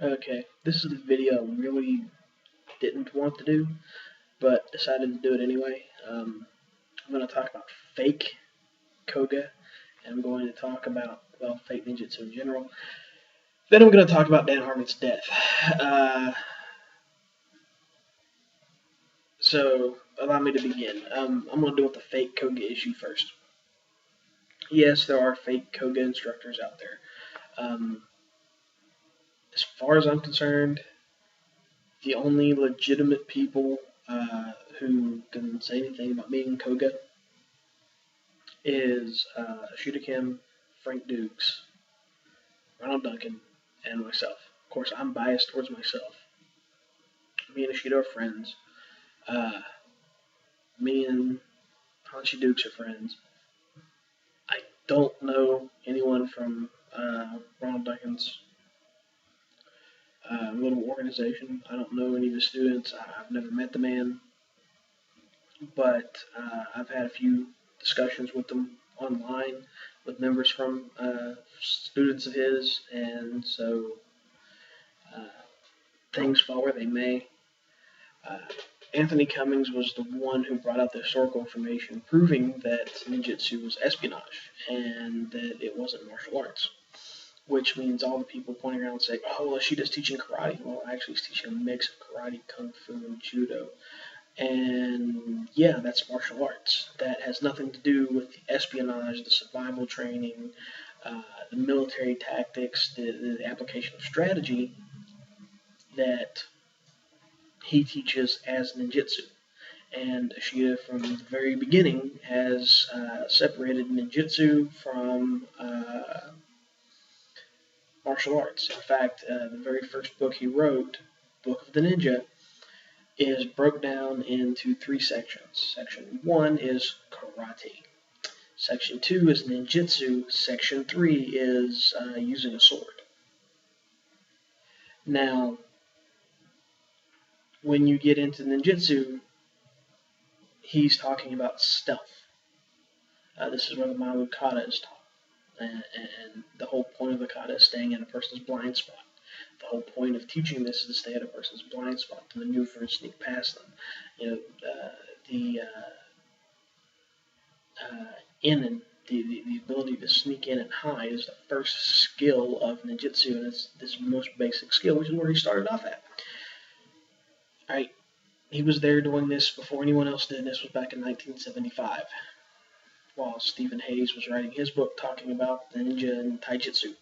Okay, this is the video I really didn't want to do, but decided to do it anyway. I'm going to talk about fake Koga, and I'm going to talk about, well, fake ninjutsu in general. Then I'm going to talk about Dan Harmon's death. So, allow me to begin. I'm going to deal with the fake Koga issue first. Yes, there are fake Koga instructors out there. As far as I'm concerned, the only legitimate people who can say anything about being Koga is Shuda Kim, Frank Dukes, Ronald Duncan, and myself. Of course, I'm biased towards myself. Me and Ishida are friends. Me and Hanshi Dukes are friends. I don't know anyone from Ronald Duncan's little organization. I don't know any of the students. I've never met the man, but I've had a few discussions with them online with members from students of his, and so things fall where they may. Anthony Cummings was the one who brought out the historical information proving that ninjutsu was espionage and that it wasn't martial arts, which means all the people pointing around saying, oh, well, Ishida's teaching karate. Well, actually, he's teaching a mix of karate, kung fu, and judo. And yeah, that's martial arts. That has nothing to do with the espionage, the survival training, the military tactics, the application of strategy that he teaches as ninjutsu. And Ishida, from the very beginning, has separated ninjutsu from martial arts. In fact, the very first book he wrote, Book of the Ninja, is broke down into 3 sections. Section 1 is karate. Section 2 is ninjutsu. Section 3 is using a sword. Now, when you get into ninjutsu, he's talking about stealth. This is where the Malu Kata is taught. And the whole point of the kata is staying in a person's blind spot. The whole point of teaching this is to stay at a person's blind spot, to maneuver and sneak past them. You know, the ability to sneak in and hide is the first skill of ninjutsu, and it's this most basic skill, which is where he started off at. Alright, he was there doing this before anyone else did. This was back in 1975, while Stephen Hayes was writing his book talking about the ninja and taijutsu.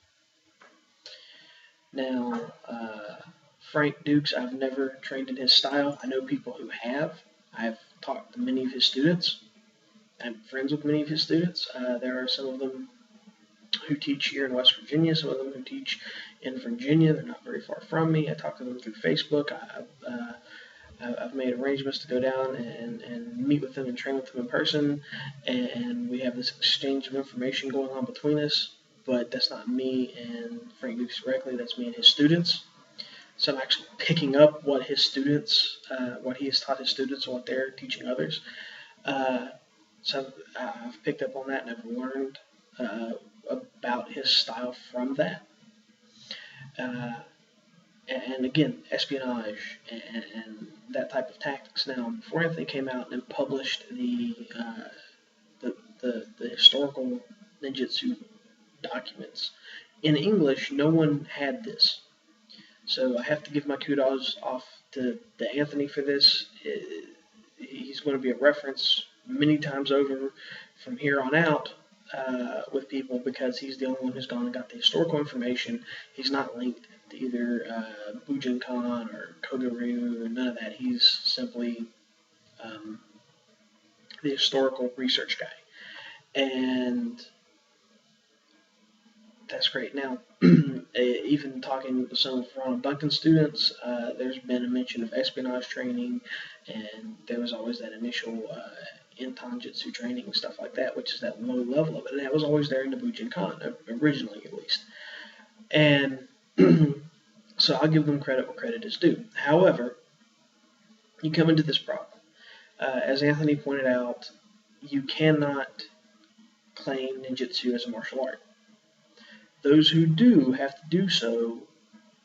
Now, Frank Dukes, I've never trained in his style. I know people who have. I've talked to many of his students. I'm friends with many of his students. There are some of them who teach here in West Virginia, some of them who teach in Virginia. They're not very far from me. I talk to them through Facebook. I've made arrangements to go down and meet with them and train with them in person, and we have this exchange of information going on between us, but that's not me and Frank Dukes directly, that's me and his students. So I'm actually picking up what his students, what he has taught his students and what they're teaching others. So I've picked up on that and I've learned about his style from that. And again, espionage and that type of tactics. Now, before Anthony came out and published the historical ninjutsu documents in English, no one had this. So I have to give my kudos off to Anthony for this. He's going to be a reference many times over from here on out with people, because he's the only one who's gone and got the historical information. He's not linked to either Bujinkan or Koga Ryu or none of that. He's simply the historical research guy. And that's great. Now, even talking with some of Ronald Duncan's students, there's been a mention of espionage training, and there was always that initial Intanjutsu training and stuff like that, which is that low level of it. And that was always there in the Bujinkan, originally at least. And so I'll give them credit where credit is due. However, you come into this problem. As Anthony pointed out, you cannot claim ninjutsu as a martial art. Those who do have to do so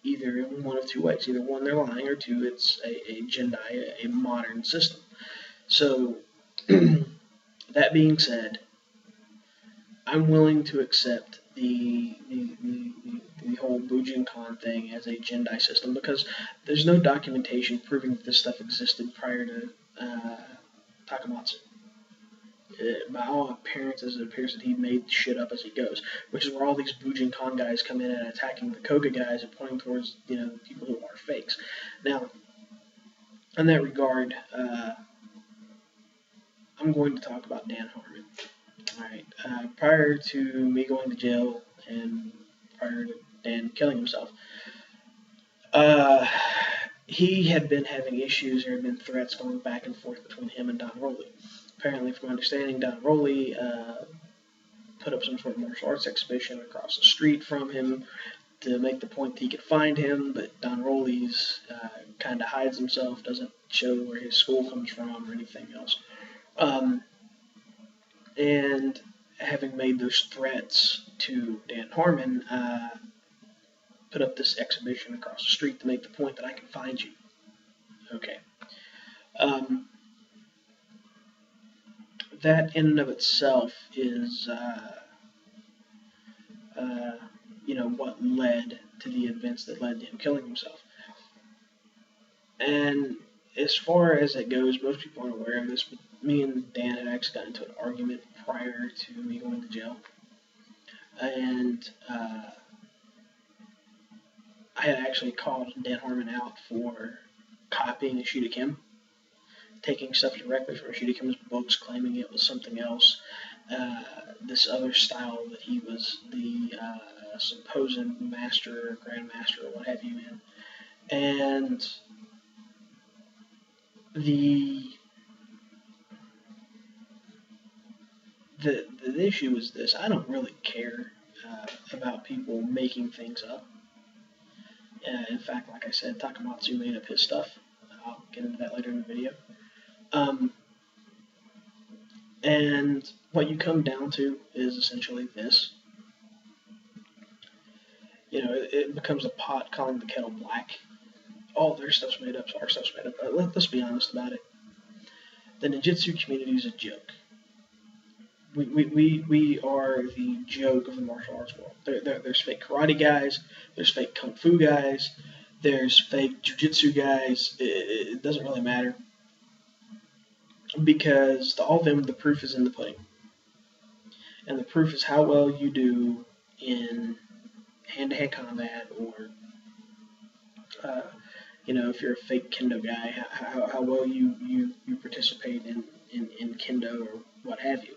either in one of two ways. Either one, they're lying, or two, it's a Gendai, a modern system. So, that being said, I'm willing to accept the whole Bujinkan thing as a Gendai system because there's no documentation proving that this stuff existed prior to Takamatsu. By all appearances, it appears that he made shit up as he goes, which is where all these Bujinkan guys come in and attacking the Koga guys and pointing towards, the people who are fakes. Now, in that regard, I'm going to talk about Dan Harmon. Alright, prior to me going to jail and prior to Dan killing himself, he had been having issues. There had been threats going back and forth between him and Don Rowley. Apparently, from my understanding, Don Rowley put up some sort of martial arts exhibition across the street from him to make the point that he could find him, but Don Rowley's kind of hides himself, doesn't show where his school comes from or anything else. And having made those threats to Dan Harmon, put up this exhibition across the street to make the point that I can find you. Okay. That in and of itself is, what led to the events that led to him killing himself. And as far as it goes, most people aren't aware of this, but me and Dan had actually got into an argument prior to me going to jail. And I had actually called Dan Harmon out for copying Ishida Kim, taking stuff directly from Ishida Kim's books, claiming it was something else. This other style that he was the supposed master or grandmaster or what have you in. And the issue is this: I don't really care about people making things up. In fact, like I said, Takamatsu made up his stuff. I'll get into that later in the video. And what you come down to is essentially this. It becomes a pot calling the kettle black. Oh, their stuff's made up, so our stuff's made up. Let's be honest about it. The ninjutsu community is a joke. We are the joke of the martial arts world. There's fake karate guys, there's fake kung fu guys, there's fake jiu-jitsu guys. It doesn't really matter. Because to all of them, the proof is in the pudding. And the proof is how well you do in hand-to-hand combat, or, if you're a fake kendo guy, how well you participate in kendo or what have you.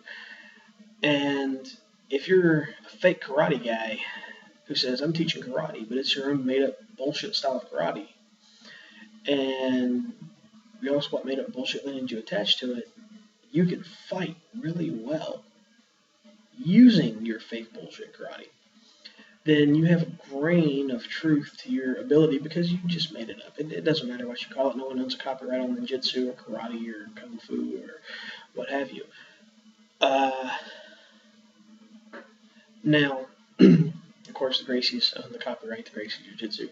And if you're a fake karate guy who says, I'm teaching karate, but it's your own made-up bullshit style of karate, and you also got made-up bullshit ninja attached to it, you can fight really well using your fake bullshit karate. Then you have a grain of truth to your ability because you just made it up. It doesn't matter what you call it. No one owns a copyright on ninjutsu or karate or kung fu or what have you. Now, of course, the Gracies own the copyright to Gracie Jiu-Jitsu.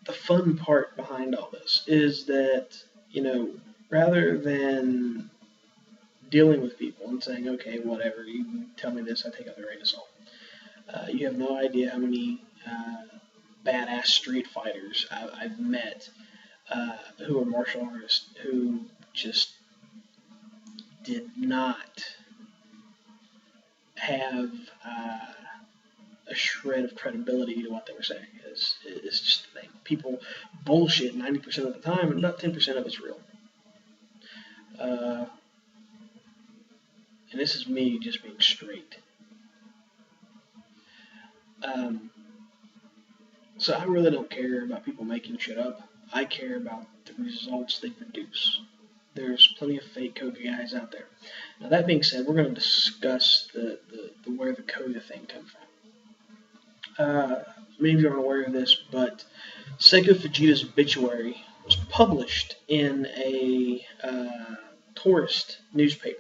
The fun part behind all this is that, rather than dealing with people and saying, okay, whatever, you can tell me this, I take out the right assault. You have no idea how many badass street fighters I've met who are martial artists who just did not have a shred of credibility to what they were saying. It's just the thing. People bullshit 90% of the time, and about 10% of it's real. And this is me just being straight. So I really don't care about people making shit up. I care about the results they produce. There's plenty of fake Koga guys out there. Now that being said, we're going to discuss the where the Koga thing comes from. Many of you aren't aware of this, but Seiko Fujita's obituary was published in a tourist newspaper.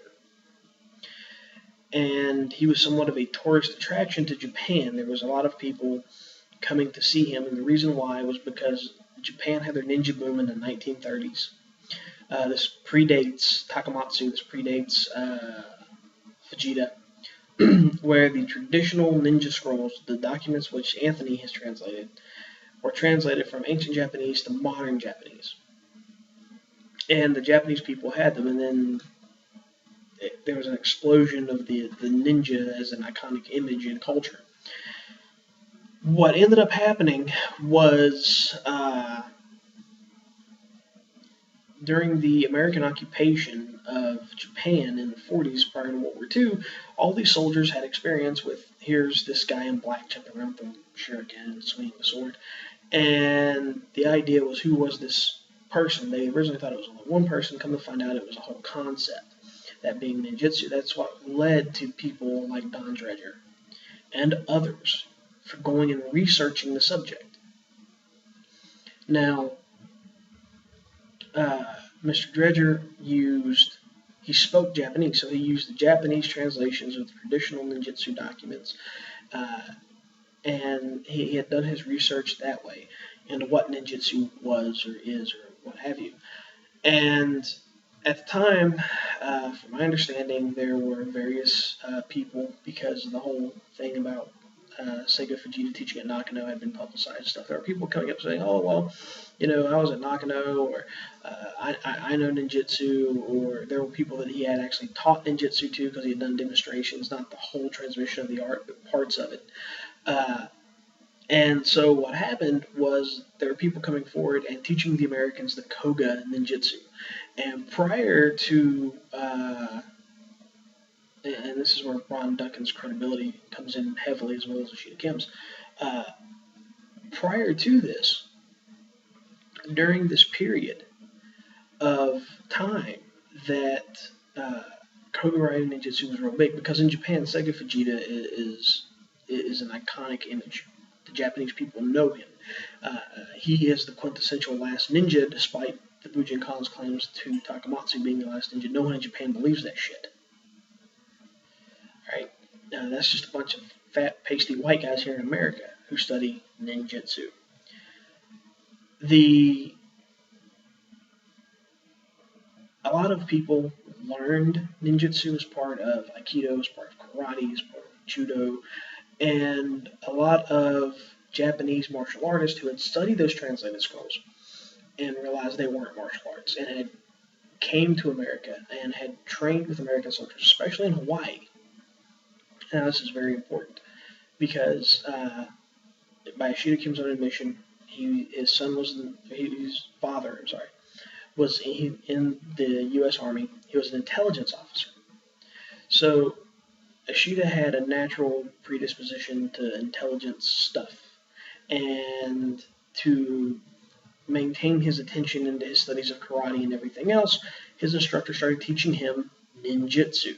and he was somewhat of a tourist attraction to Japan. There was a lot of people coming to see him, and the reason why was because Japan had their ninja boom in the 1930s. This predates Takamatsu, this predates Fujita, where the traditional ninja scrolls, the documents which Anthony has translated, were translated from ancient Japanese to modern Japanese. And the Japanese people had them, and then there was an explosion of the ninja as an iconic image in culture. What ended up happening was during the American occupation of Japan in the 40s prior to World War II, all these soldiers had experience with, here's this guy in black jumping around with a shuriken and swinging a sword. And the idea was, who was this person? They originally thought it was only one person. Come to find out it was a whole concept, that being ninjutsu. That's what led to people like Don Dredger and others for going and researching the subject. Now, Mr. Dredger he spoke Japanese, so he used the Japanese translations of the traditional ninjutsu documents, and he had done his research that way into what ninjutsu was or is or what have you. And at the time, from my understanding, there were various people, because of the whole thing about Seigo Fujita teaching at Nakano had been publicized and stuff. There were people coming up saying, oh, well, I was at Nakano, or I know ninjutsu, or there were people that he had actually taught ninjutsu to because he had done demonstrations, not the whole transmission of the art, but parts of it. And so what happened was there were people coming forward and teaching the Americans the Koga ninjutsu. And prior to, and this is where Ron Duncan's credibility comes in heavily, as well as Ashita Kim's, prior to this, during this period of time that Koga Ryu ninjutsu was real big, because in Japan, Seigo Fujita is an iconic image. The Japanese people know him. He is the quintessential last ninja, despite the Bujinkan's claims to Takamatsu being the last ninja. No one in Japan believes that shit. Right? That's just a bunch of fat, pasty white guys here in America who study ninjutsu. A lot of people learned ninjutsu as part of Aikido, as part of karate, as part of judo, and a lot of Japanese martial artists who had studied those translated scrolls and realized they weren't martial arts, and had came to America and had trained with American soldiers, especially in Hawaii. Now, this is very important because, by Ashita Kim's own admission, his father was in the U.S. Army. He was an intelligence officer. So Ashita had a natural predisposition to intelligence stuff, and to maintain his attention into his studies of karate and everything else, his instructor started teaching him ninjutsu.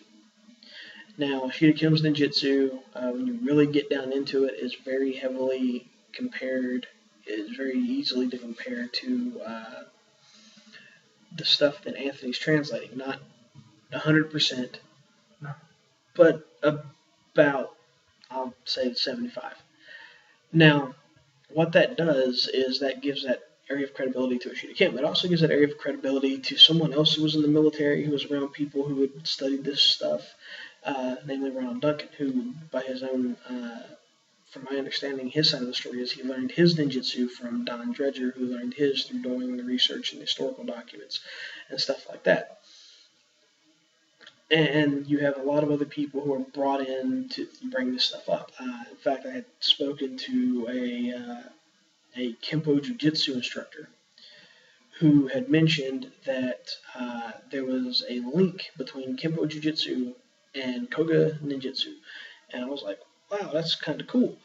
Now, Ashita Kim's ninjutsu, when you really get down into it, is very heavily compared, is very easily to compare to the stuff that Anthony's translating. Not 100%, but about, I'll say 75. Now, what that does is that gives that area of credibility to Ashita Kim. It also gives that area of credibility to someone else who was in the military, who was around people who had studied this stuff, namely Ronald Duncan, who, by his own, from my understanding, his side of the story is he learned his ninjutsu from Don Dredger, who learned his through doing the research and historical documents and stuff like that. And you have a lot of other people who are brought in to bring this stuff up. In fact, I had spoken to a Kempo Jiu-Jitsu instructor who had mentioned that there was a link between Kempo Jiu-Jitsu and Koga Ninjutsu. And I was like, wow, that's kind of cool.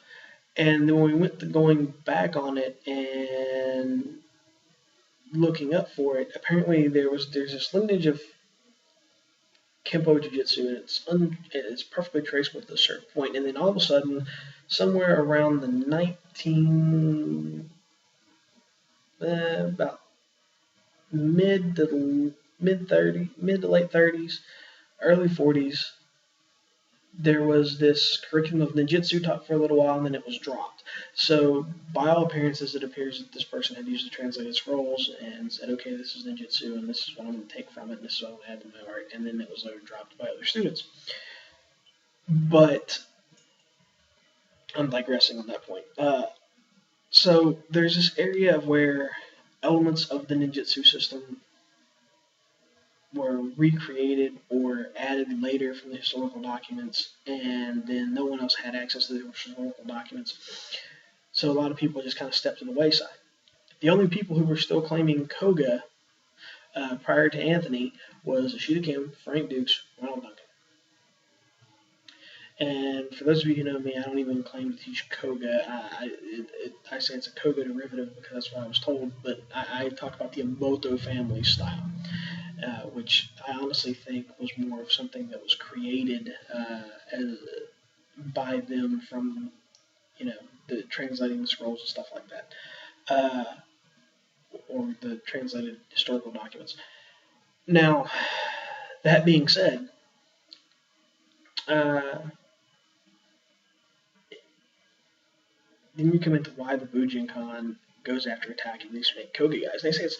And then when we went to going back on it and looking up for it, apparently there's this lineage of Kempo Jiu-Jitsu, and it's perfectly traceable to a certain point. And then all of a sudden, somewhere around the about mid to late 30s, early 40s, there was this curriculum of ninjutsu taught for a little while, and then it was dropped. So, by all appearances, it appears that this person had used the translated scrolls and said, okay, this is ninjutsu, and this is what I'm going to take from it, and this is what I'm going to add to my art, and then it was later dropped by other students. But I'm digressing on that point. So, there's this area of where elements of the ninjutsu system were recreated or added later from the historical documents, and then no one else had access to the historical documents. So a lot of people just kind of stepped to the wayside. The only people who were still claiming Koga prior to Anthony was Ashita Kim, Frank Dukes, Ronald Duncan. And for those of you who know me, I don't even claim to teach Koga. I say it's a Koga derivative because that's what I was told, but I talk about the Emoto family style. Which I honestly think was more of something that was created by them from, the translating the scrolls and stuff like that, or the translated historical documents. Now, that being said, then you come into why the Bujinkan goes after attacking these fake Koga guys. They say it's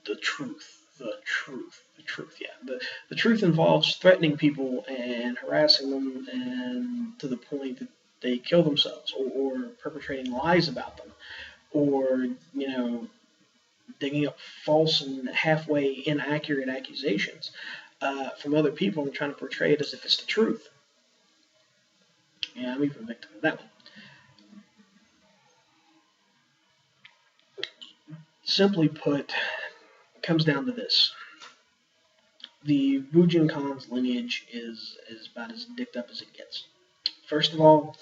the truth. The truth, yeah. The truth involves threatening people and harassing them, and to the point that they kill themselves, or perpetrating lies about them, or, digging up false and halfway inaccurate accusations from other people and trying to portray it as if it's the truth. Yeah, I'm even a victim of that one. Simply put, it comes down to this. The Bujinkan's lineage is about as dicked up as it gets. First of all,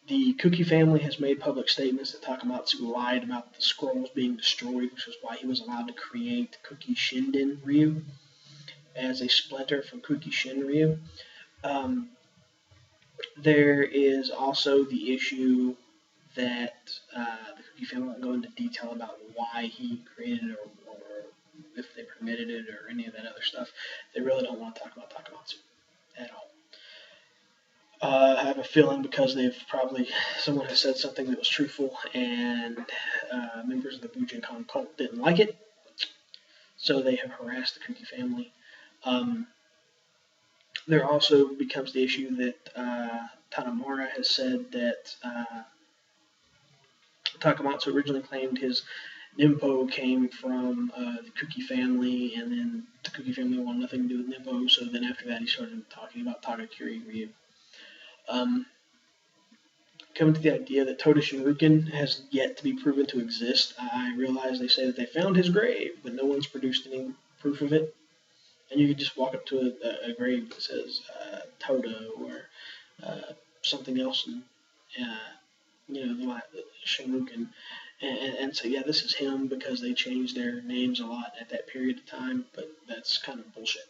the Kuki family has made public statements that Takamatsu lied about the scrolls being destroyed, which is why he was allowed to create Kuki Shinden Ryu as a splinter from Kuki Shin Ryu. There is also the issue that the Kuki family won't go into detail about why he created it or if they permitted it or any of that other stuff. They really don't want to talk about Takamatsu at all. I have a feeling because someone has said something that was truthful, and members of the Bujinkan cult didn't like it, so they have harassed the Kuki family. There also becomes the issue that Tanamura has said that Takamatsu originally claimed his Nimpo came from the Kuki family, and then the Kuki family wanted nothing to do with Nimpo, so then after that he started talking about Tagakuri Ryu. Coming to the idea that Toda Shinruken has yet to be proven to exist, I realize they say that they found his grave, but no one's produced any proof of it. And you could just walk up to a grave that says Toda or something else, and the Shinruken, and say, yeah, this is him, because they changed their names a lot at that period of time, but that's kind of bullshit.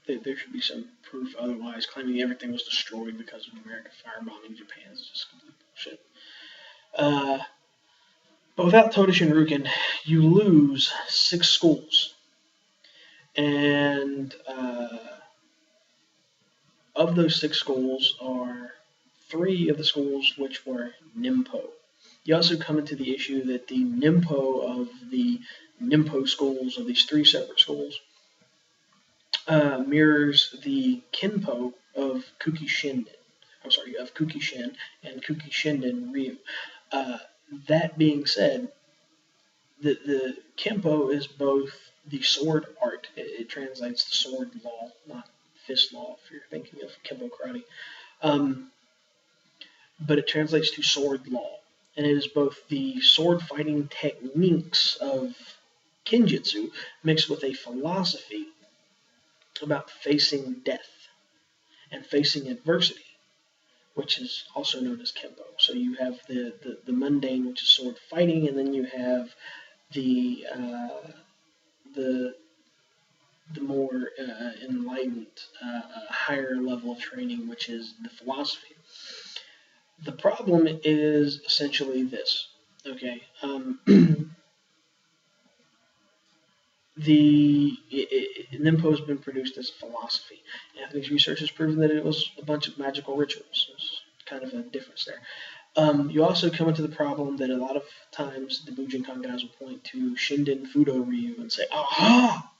There should be some proof otherwise. Claiming everything was destroyed because of America firebombing Japan is just complete bullshit. But without Toda Shinruken, you lose 6 schools. And of those 6 schools are 3 of the schools which were Nimpo. You also come into the issue that the Nimpo of the Nimpo schools, of these 3 separate schools, mirrors the Kinpo of Kuki Shin and Kuki Shinden Ryu. That being said, the Kinpo is both the sword art. It translates to sword law, not fist law, if you're thinking of Kinpo karate. But it translates to sword law. And it is both the sword fighting techniques of Kenjutsu mixed with a philosophy about facing death and facing adversity, which is also known as Kempo. So you have the mundane, which is sword fighting, and then you have the more enlightened, higher level of training, which is the philosophy. The problem is essentially this. Okay, Ninpo has been produced as a philosophy. Anthony's research has proven that it was a bunch of magical rituals. There's kind of a difference there. You also come into the problem that a lot of times the Bujinkan guys will point to Shinden Fudo Ryu and say, aha!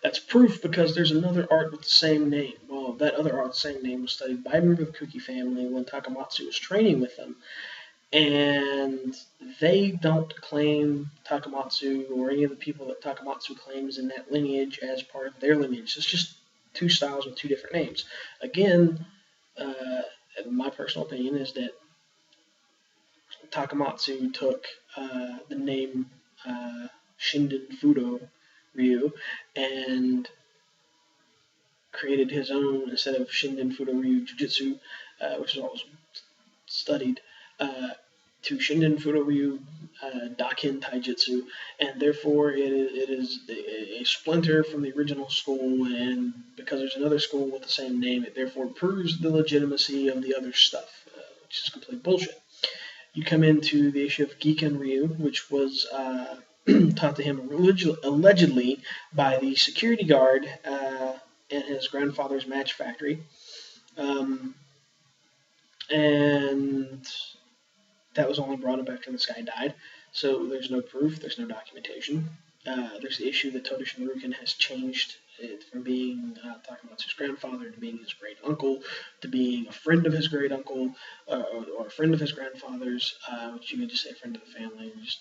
That's proof because there's another art with the same name. Well, that other art with the same name was studied by a member of the Kuki family when Takamatsu was training with them. And they don't claim Takamatsu or any of the people that Takamatsu claims in that lineage as part of their lineage. It's just two styles with two different names. Again, my personal opinion is that Takamatsu took the name Shinden Fudo Ryu and created his own, instead of Shinden Fudo Ryu Jujutsu, which is what was studied, to Shinden Fudo Ryu Dakin Taijutsu, and therefore it is a splinter from the original school, and because there's another school with the same name, it therefore proves the legitimacy of the other stuff, which is complete bullshit. You come into the issue of Giken Ryu, which was taught to him allegedly by the security guard in his grandfather's match factory. And that was only brought up after this guy died. So there's no proof, there's no documentation. There's the issue that Toda Shinruken has changed it from being Takamatsu's grandfather to being his great uncle, to being a friend of his great uncle, or a friend of his grandfather's, which you could just say a friend of the family, and just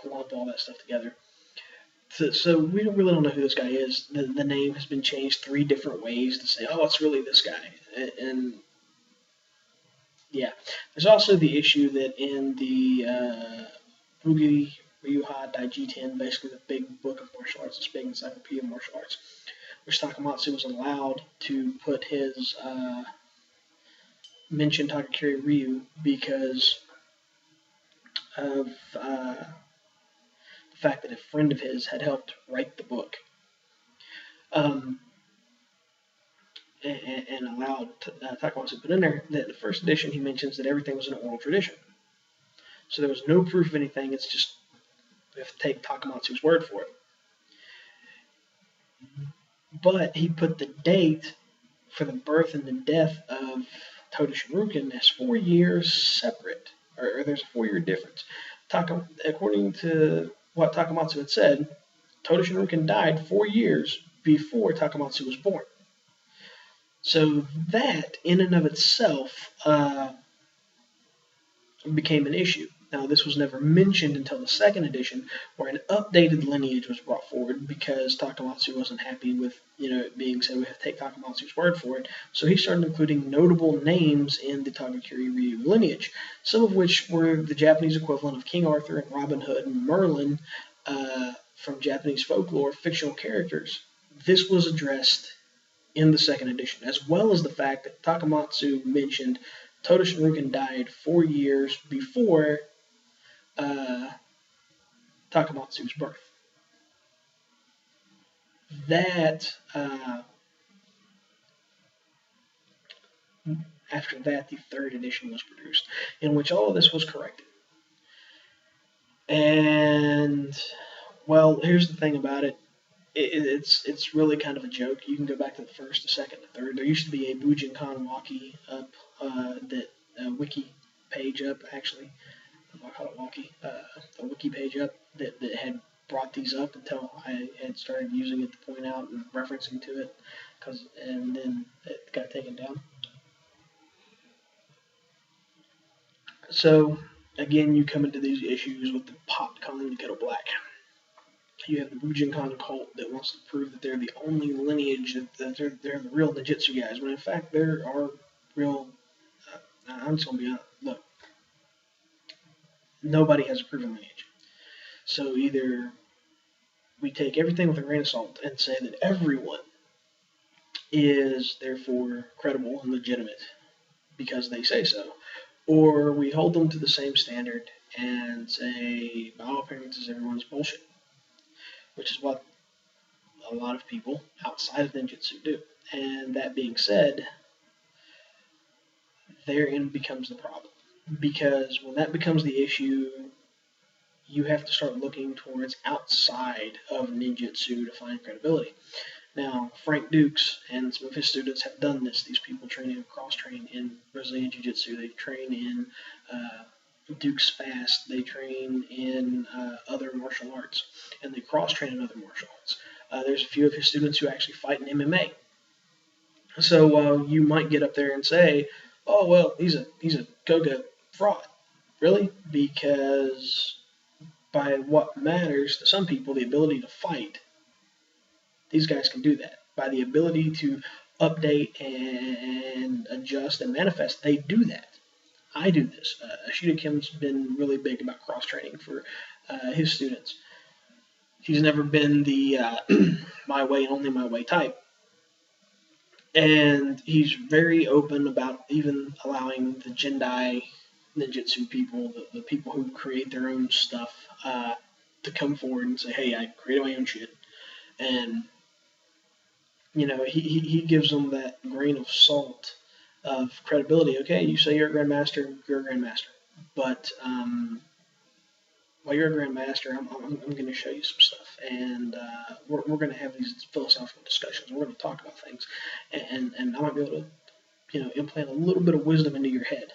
lump all that stuff together. So we really don't know who this guy is. The name has been changed 3 different ways to say, oh, it's really this guy. And yeah, there's also the issue that in the Koga Ryuha Daijiten, basically the big book of martial arts, this big encyclopedia of martial arts, which Takamatsu was allowed to put his mention Koga Ryu because of the fact that a friend of his had helped write the book. And allowed Takamatsu to put in there that the first edition he mentions that everything was an oral tradition. So there was no proof of anything, it's just we have to take Takamatsu's word for it. But he put the date for the birth and the death of Toda Shinruken as 4 years separate, or there's a 4-year difference. According to what Takamatsu had said, Toda Shinruken died 4 years before Takamatsu was born. So that, in and of itself, became an issue. Now, this was never mentioned until the second edition, where an updated lineage was brought forward because Takamatsu wasn't happy with it being said we have to take Takamatsu's word for it. So he started including notable names in the Koga Ryu lineage, some of which were the Japanese equivalent of King Arthur and Robin Hood and Merlin from Japanese folklore, fictional characters. This was addressed in the second edition, as well as the fact that Takamatsu mentioned Toda Shinruken died 4 years before Takamatsu's birth. That, after that, the third edition was produced, in which all of this was corrected. And, well, here's the thing about it. It's really kind of a joke. You can go back to the first, the second, the third. There used to be a Bujinkan Walkie up, wiki page up, actually. I call it Walkie. A wiki page up that had brought these up until I had started using it to point out and referencing to it, and then it got taken down. So, again, you come into these issues with the pot calling the kettle black. You have the Bujinkan cult that wants to prove that they're the only lineage, that they're the real Ninjutsu guys, when in fact there are real, I'm just going to be honest, look, nobody has a proven lineage. So either we take everything with a grain of salt and say that everyone is therefore credible and legitimate because they say so, or we hold them to the same standard and say, by all appearances, everyone's bullshit. Which is what a lot of people outside of ninjutsu do. And that being said, therein becomes the problem. Because when that becomes the issue, you have to start looking towards outside of ninjutsu to find credibility. Now, Frank Dukes and some of his students have done this. These people train in cross-train in Brazilian Jiu-Jitsu. They train in Dukes Fast. They train in other martial arts, and they cross-train in other martial arts. There's a few of his students who actually fight in MMA. So you might get up there and say, "Oh well, he's a Koga fraud." Really? Because by what matters to some people, the ability to fight, these guys can do that. By the ability to update and adjust and manifest, they do that. I do this. Ashita Kim's been really big about cross training for his students. He's never been the my way and only my way type. And he's very open about even allowing the Jendai ninjutsu people, the people who create their own stuff, to come forward and say, "Hey, I created my own shit." And he gives them that grain of salt of credibility. Okay, you say you're a grandmaster, but while you're a grandmaster, I'm going to show you some stuff, and we're going to have these philosophical discussions. We're going to talk about things, and I might be able to implant a little bit of wisdom into your head,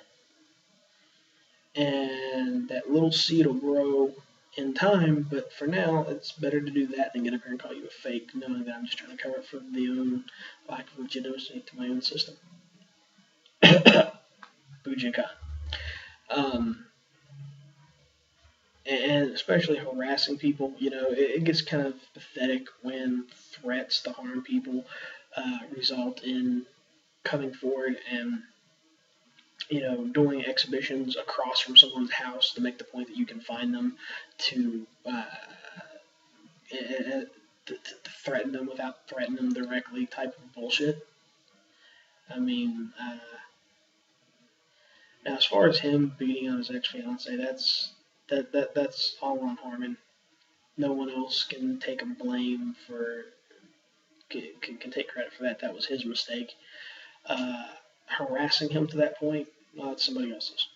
and that little seed will grow in time. But for now, it's better to do that than get up here and call you a fake, knowing that I'm just trying to cover it for the own lack of legitimacy to my own system. Bujinka. And especially harassing people, it gets kind of pathetic when threats to harm people result in coming forward and doing exhibitions across from someone's house to make the point that you can find them, to threaten them without threatening them directly, type of bullshit. I mean, now as far as him beating on his ex-fiance, that's all on Harmon. No one else can take a blame for can take credit for that. That was his mistake. Harassing him to that point, it's somebody else's.